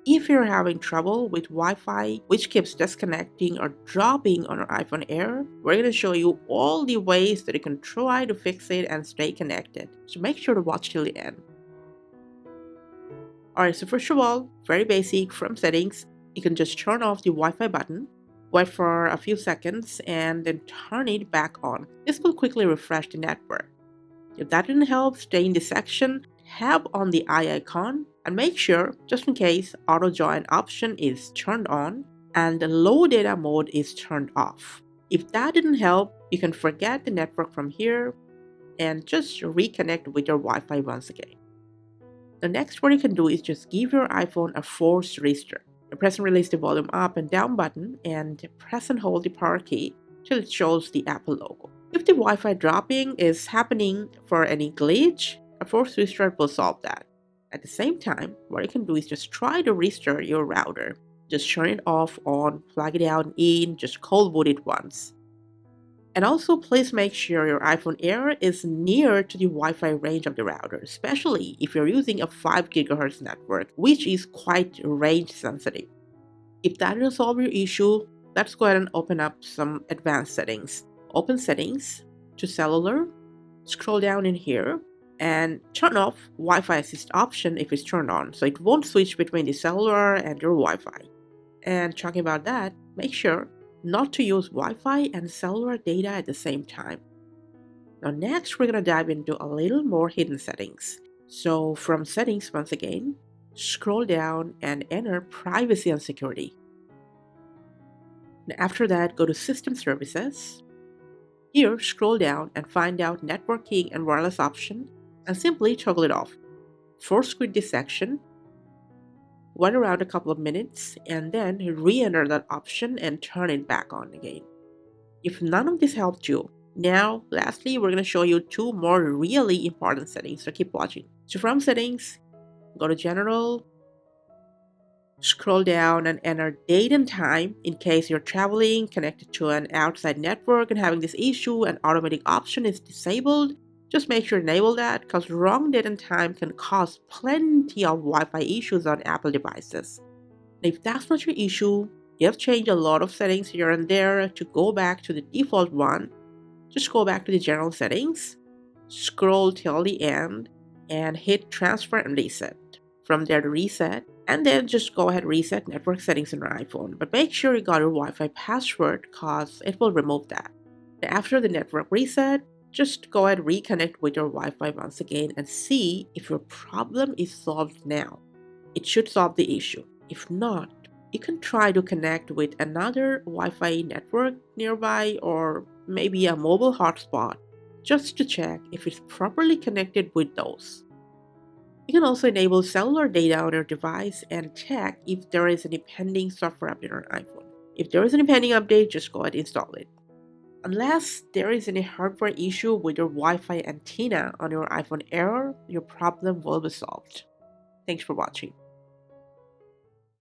If you're having trouble with Wi-Fi, which keeps disconnecting or dropping on your iPhone Air, we're going to show you all the ways that you can try to fix it and stay connected. So make sure to watch till the end. Alright, so first of all, very basic, from settings, you can just turn off the Wi-Fi button, wait for a few seconds, and then turn it back on. This will quickly refresh the network. If that didn't help, stay in this section, tap on the eye icon, and make sure, just in case, auto join option is turned on and the low data mode is turned off. If that didn't help, you can forget the network from here and just reconnect with your Wi-Fi once again. The next what you can do is just give your iPhone a forced restart. Press and release the volume up and down button and press and hold the power key till it shows the Apple logo. If the Wi-Fi dropping is happening for any glitch, a forced restart will solve that. At the same time, what you can do is just try to restart your router. Just turn it off, on, plug it out and in, just cold boot it once. And also, please make sure your iPhone Air is near to the Wi-Fi range of the router, especially if you're using a 5 GHz network, which is quite range sensitive. If that will solve your issue, let's go ahead and open up some advanced settings. Open settings to cellular, scroll down in here, and turn off Wi-Fi assist option if it's turned on, so it won't switch between the cellular and your Wi-Fi. And talking about that, make sure not to use Wi-Fi and cellular data at the same time. Now next, we're going to dive into a little more hidden settings. So from settings, once again, scroll down and enter privacy and security. Now after that, go to system services. Here, scroll down and find out networking and wireless option and simply toggle it off. Force quit this section, wait around a couple of minutes, and then re-enter that option and turn it back on again. If none of this helped you, now lastly we're going to show you two more really important settings, so keep watching. So from settings, go to general, scroll down and enter date and time in case you're traveling, connected to an outside network and having this issue and automatic option is disabled. Just make sure to enable that, because wrong date and time can cause plenty of Wi-Fi issues on Apple devices. And if that's not your issue, you have changed a lot of settings here and there. To go back to the default one, just go back to the general settings, scroll till the end, and hit transfer and reset. From there to reset, and then just go ahead and reset network settings on your iPhone. But make sure you got your Wi-Fi password, because it will remove that. After the network reset, just go ahead and reconnect with your Wi-Fi once again and see if your problem is solved now. It should solve the issue. If not, you can try to connect with another Wi-Fi network nearby or maybe a mobile hotspot just to check if it's properly connected with those. You can also enable cellular data on your device and check if there is any pending software update on your iPhone. If there is any pending update, just go ahead and install it. Unless there is any hardware issue with your Wi-Fi antenna on your iPhone Air, your problem will be solved. Thanks for watching.